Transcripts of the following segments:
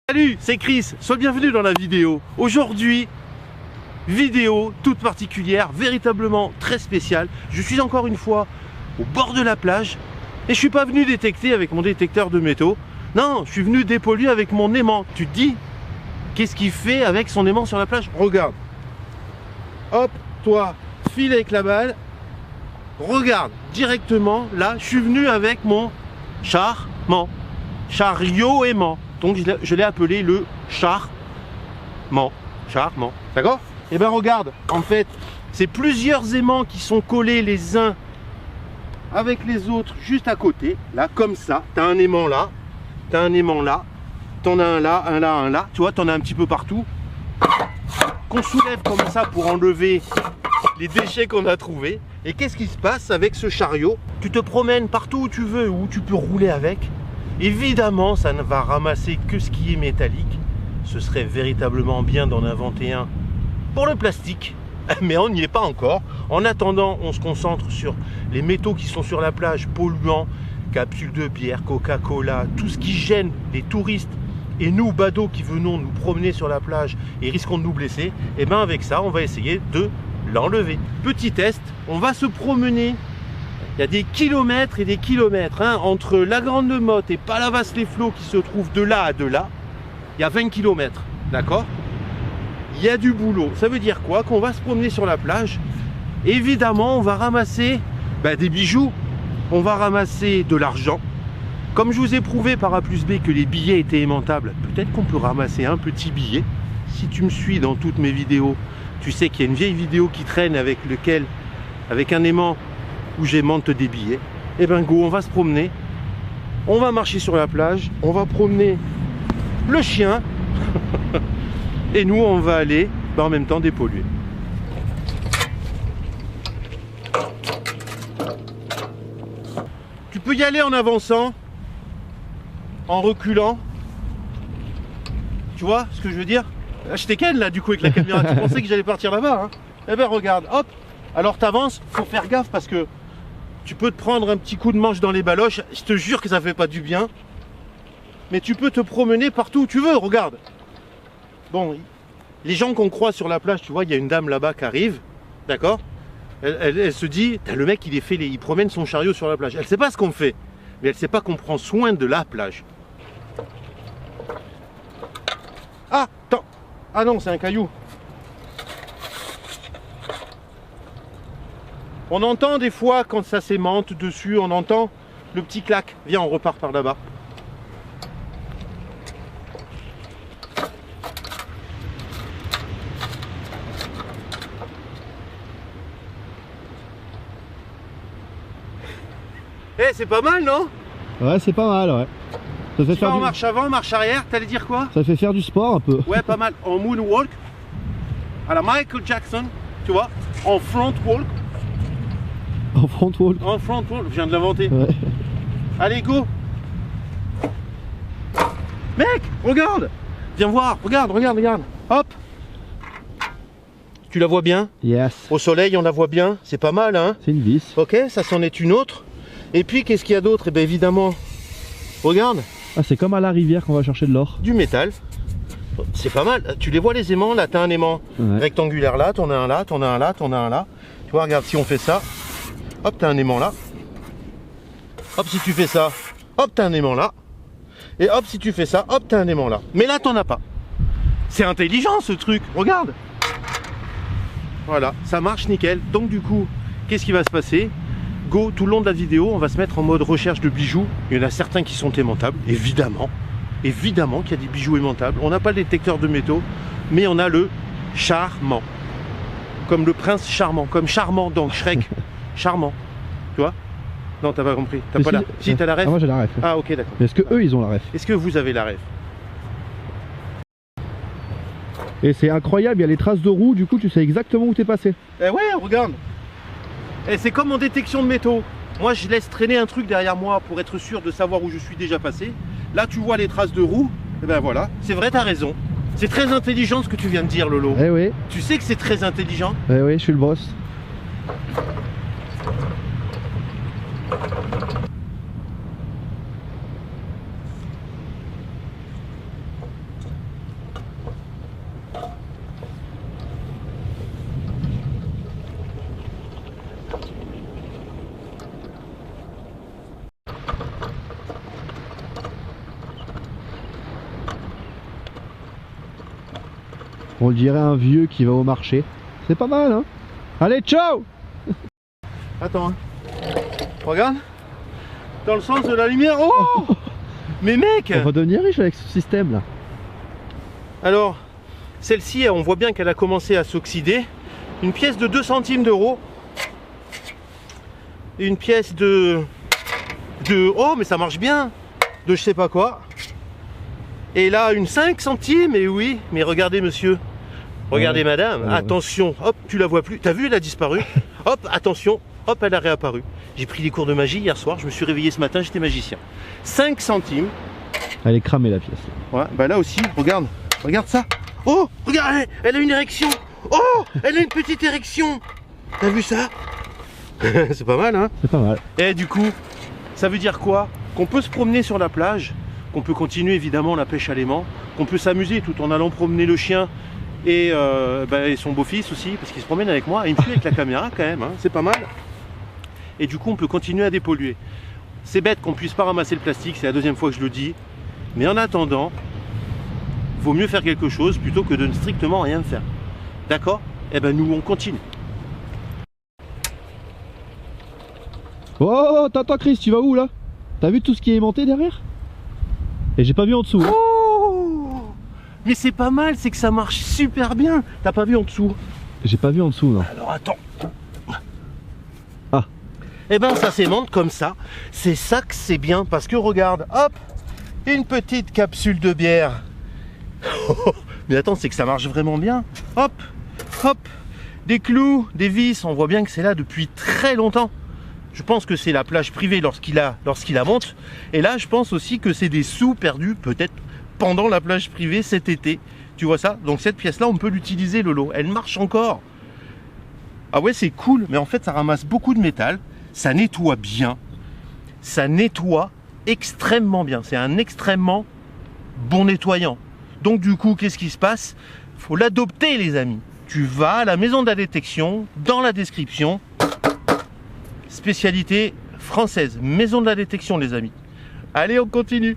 Salut, c'est Chris, sois bienvenu dans la vidéo. Aujourd'hui, vidéo toute particulière, véritablement très spéciale. Je suis encore une fois au bord de la plage et je suis pas venu détecter avec mon détecteur de métaux. Non, je suis venu dépolluer avec mon aimant. Tu te dis, qu'est-ce qu'il fait avec son aimant sur la plage? Regarde. Hop, toi, file avec la balle. Regarde, directement, là, je suis venu avec mon chariot aimant. Donc je l'ai appelé le charment. D'accord? Et ben regarde, en fait, c'est plusieurs aimants qui sont collés les uns avec les autres juste à côté. Là, comme ça. T'as un aimant là, t'as un aimant là, t'en as un là, un là, un là. Tu vois, t'en as un petit peu partout. Qu'on soulève comme ça pour enlever les déchets qu'on a trouvés. Et qu'est-ce qui se passe avec ce chariot? Tu te promènes partout où tu veux, où tu peux rouler avec. Évidemment, ça ne va ramasser que ce qui est métallique. Ce serait véritablement bien d'en inventer un pour le plastique. Mais on n'y est pas encore. En attendant, on se concentre sur les métaux qui sont sur la plage, polluants, capsules de bière, Coca-Cola, tout ce qui gêne les touristes et nous, badauds, qui venons nous promener sur la plage et risquons de nous blesser. Et bien avec ça, on va essayer de l'enlever. Petit test, on va se promener. Il y a des kilomètres et des kilomètres entre la Grande Motte et Palavas-les-Flots qui se trouvent de là à de là. Il y a 20 kilomètres, d'accord? Il y a du boulot. Ça veut dire quoi? Qu'on va se promener sur la plage. Évidemment, on va ramasser des bijoux. On va ramasser de l'argent. Comme je vous ai prouvé par A plus B que les billets étaient aimantables, peut-être qu'on peut ramasser un petit billet. Si tu me suis dans toutes mes vidéos, tu sais qu'il y a une vieille vidéo qui traîne avec un aimant où j'aimante des billets. Et ben go, on va se promener, on va marcher sur la plage, on va promener le chien et nous on va aller en même temps dépolluer. Tu peux y aller en avançant, en reculant, tu vois ce que je veux dire? Je t'ai ken là du coup avec la caméra, tu pensais que j'allais partir là-bas hein? Eh ben regarde, hop, alors t'avances, faut faire gaffe parce que tu peux te prendre un petit coup de manche dans les baloches, je te jure que ça fait pas du bien. Mais tu peux te promener partout où tu veux, regarde. Bon, les gens qu'on croise sur la plage, tu vois, il y a une dame là-bas qui arrive, d'accord? Elle se dit, le mec il promène son chariot sur la plage. Elle sait pas ce qu'on fait, mais elle sait pas qu'on prend soin de la plage. Ah, attends. Ah non, c'est un caillou. On entend des fois quand ça s'aimante dessus, on entend le petit clac. Viens, on repart par là-bas. Eh, c'est pas mal, non? Ouais, c'est pas mal, ouais. Ça fait faire en marche avant, marche arrière, t'allais dire quoi? Ça fait faire du sport un peu. Ouais, pas mal. En moonwalk, à la Michael Jackson, tu vois, en front walk. En front walk. En front walk, je viens de l'inventer. Ouais. Allez, go. Mec, regarde. Viens voir, regarde. Hop. Tu la vois bien? Yes. Au soleil, on la voit bien. C'est pas mal, hein? C'est une vis. Ok, ça c'en est une autre. Et puis, qu'est-ce qu'il y a d'autre? Eh bien, évidemment, regarde. Ah, c'est comme à la rivière qu'on va chercher de l'or. Du métal. C'est pas mal. Tu les vois, les aimants? Là, t'as un aimant rectangulaire là, t'en as un là, t'en as un là, t'en as un là. Tu vois, regarde, si on fait ça, hop, t'as un aimant là. Hop, si tu fais ça, hop, t'as un aimant là. Et hop, si tu fais ça, hop, t'as un aimant là. Mais là, t'en as pas. C'est intelligent, ce truc. Regarde. Voilà, ça marche nickel. Donc, du coup, qu'est-ce qui va se passer? Go, tout le long de la vidéo, on va se mettre en mode recherche de bijoux. Il y en a certains qui sont aimantables, évidemment. Évidemment qu'il y a des bijoux aimantables. On n'a pas le détecteur de métaux, mais on a le charmant. Comme le prince charmant, comme charmant dans Shrek. Charmant. Tu vois? Non, t'as pas compris. T'as pas la... Si, t'as la ref? Ah, moi j'ai la ref. Ah, ok, d'accord. Est-ce que eux ils ont la ref? Est-ce que vous avez la ref? Et c'est incroyable, il y a les traces de roues, du coup tu sais exactement où t'es passé. Eh ouais, regarde. Et c'est comme en détection de métaux. Moi, je laisse traîner un truc derrière moi pour être sûr de savoir où je suis déjà passé. Là, tu vois les traces de roues. Et ben voilà. C'est vrai, t'as raison. C'est très intelligent ce que tu viens de dire, Lolo. Eh oui. Tu sais que c'est très intelligent. Eh oui, je suis le boss. On dirait un vieux qui va au marché. C'est pas mal, hein. Allez, ciao. Attends, hein. Regarde. Dans le sens de la lumière. Oh, mais mec. On va devenir riche avec ce système là. Alors, celle-ci, on voit bien qu'elle a commencé à s'oxyder. Une pièce de 2 centimes d'euros. Une pièce de... Oh, mais ça marche bien. De je sais pas quoi. Et là, une 5 centimes. Et oui, mais regardez monsieur. Regardez madame. Attention. Hop, tu la vois plus. T'as vu, elle a disparu. Hop, attention. Hop, elle a réapparu. J'ai pris des cours de magie hier soir. Je me suis réveillé ce matin, j'étais magicien. 5 centimes. Elle est cramée la pièce. Ouais, bah là aussi, regarde. Regarde ça. Oh, regarde, elle a une érection. Oh, elle a une petite érection. T'as vu ça? C'est pas mal, hein? C'est pas mal. Et du coup, ça veut dire quoi? Qu'on peut se promener sur la plage, qu'on peut continuer évidemment la pêche à l'aimant, qu'on peut s'amuser tout en allant promener le chien et son beau-fils aussi, parce qu'il se promène avec moi, et il me suit avec la caméra quand même, hein, c'est pas mal. Et du coup, on peut continuer à dépolluer. C'est bête qu'on puisse pas ramasser le plastique, c'est la deuxième fois que je le dis, mais en attendant, vaut mieux faire quelque chose plutôt que de ne strictement rien faire. D'accord? Eh ben nous, on continue. Oh, attends Chris, tu vas où là? T'as vu tout ce qui est aimanté derrière? Et j'ai pas vu en dessous. Hein. Oh, mais c'est pas mal, c'est que ça marche super bien. T'as pas vu en dessous? J'ai pas vu en dessous, non. Alors attends. Ah. Eh ben ça s'aimante comme ça. C'est ça que c'est bien, parce que regarde, hop, une petite capsule de bière. Mais attends, c'est que ça marche vraiment bien. Hop, hop, des clous, des vis, on voit bien que c'est là depuis très longtemps. Je pense que c'est la plage privée lorsqu'il la monte. Et là, je pense aussi que c'est des sous perdus, peut-être, pendant la plage privée cet été. Tu vois ça? Donc cette pièce-là, on peut l'utiliser, Lolo. Elle marche encore. Ah ouais, c'est cool. Mais en fait, ça ramasse beaucoup de métal. Ça nettoie bien. Ça nettoie extrêmement bien. C'est un extrêmement bon nettoyant. Donc du coup, qu'est-ce qui se passe? Il faut l'adopter, les amis. Tu vas à la maison de la détection, dans la description. Spécialité française, maison de la détection, les amis. Allez, on continue.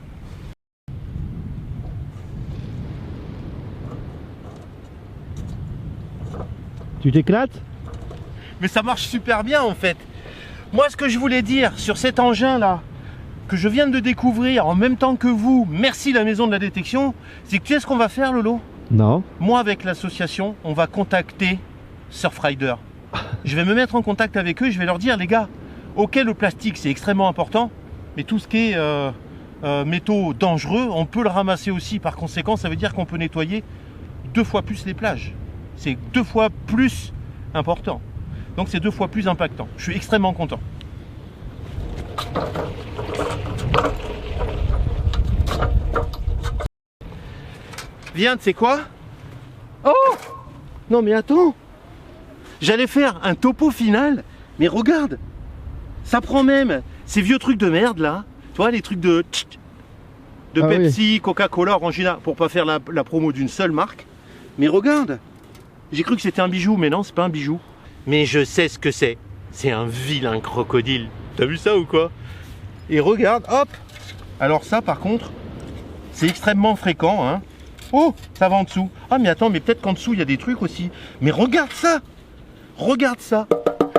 Tu t'éclates? Mais ça marche super bien en fait. Moi, ce que je voulais dire sur cet engin là, que je viens de découvrir en même temps que vous, merci la maison de la détection, c'est que tu sais ce qu'on va faire, Lolo? Non. Moi, avec l'association, on va contacter Surfrider. Je vais me mettre en contact avec eux, je vais leur dire, les gars, ok, le plastique c'est extrêmement important, mais tout ce qui est métaux dangereux, on peut le ramasser aussi. Par conséquent, ça veut dire qu'on peut nettoyer 2 fois plus les plages. C'est 2 fois plus important. Donc c'est 2 fois plus impactant. Je suis extrêmement content. Viens, tu sais quoi? Oh! Non mais attends! J'allais faire un topo final, mais regarde! Ça prend même ces vieux trucs de merde là, tu vois, les trucs de Pepsi, oui. Coca-Cola, Orangina, pour pas faire la promo d'une seule marque. Mais regarde! J'ai cru que c'était un bijou, mais non, c'est pas un bijou. Mais je sais ce que c'est. C'est un vilain crocodile. T'as vu ça ou quoi? Et regarde, hop! Alors ça, par contre, c'est extrêmement fréquent, hein. Oh, ça va en dessous. Ah, mais attends, mais peut-être qu'en dessous, il y a des trucs aussi. Mais regarde ça! Regarde ça!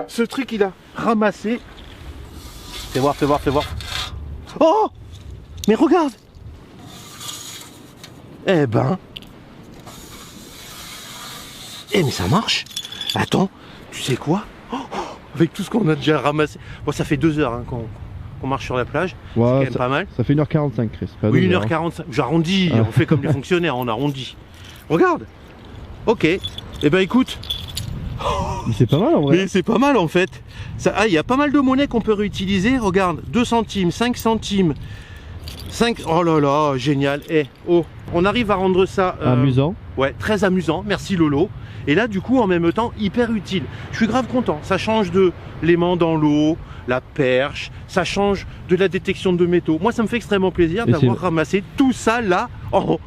Ce truc, il a ramassé. Fais voir, fais voir, fais voir. Oh! Mais regarde! Eh ben... Eh, mais ça marche! Attends, tu sais quoi? Oh, avec tout ce qu'on a déjà ramassé. Bon, ça fait 2 heures hein, qu'on marche sur la plage. Ouais, c'est quand même pas mal. Ça fait 1h45, Chris. Oui, 1h45. J'arrondis, on fait comme les fonctionnaires, on arrondit. Regarde! Ok. Eh ben écoute. Mais c'est pas mal en vrai. Mais c'est pas mal en fait. Il y a pas mal de monnaies qu'on peut réutiliser. Regarde, 2 centimes, 5 centimes. 5. Oh là là, génial. Eh, oh, on arrive à rendre ça amusant. Ouais, très amusant. Merci Lolo. Et là, du coup, en même temps, hyper utile. Je suis grave content. Ça change de l'aimant dans l'eau, la perche, ça change de la détection de métaux. Moi, ça me fait extrêmement plaisir d'avoir ramassé tout ça là en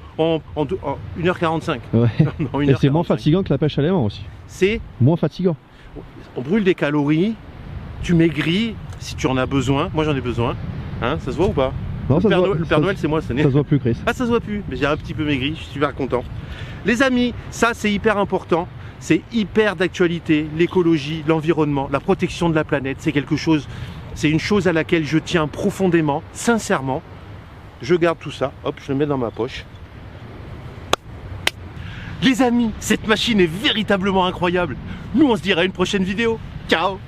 1h45. Ouais. Non, et c'est moins fatigant que la pêche à l'aimant aussi. C'est moins fatigant. On brûle des calories, tu maigris si tu en as besoin. Moi, j'en ai besoin. Hein, ça se voit ou pas? Non, ça se voit, Le Père Noël, c'est moi, ça se voit plus, Chris. Ah, ça se voit plus, mais j'ai un petit peu maigri, je suis super content. Les amis, ça c'est hyper important, c'est hyper d'actualité, l'écologie, l'environnement, la protection de la planète, c'est quelque chose, c'est une chose à laquelle je tiens profondément, sincèrement. Je garde tout ça, hop, je le mets dans ma poche. Les amis, cette machine est véritablement incroyable. Nous, on se dirait à une prochaine vidéo. Ciao!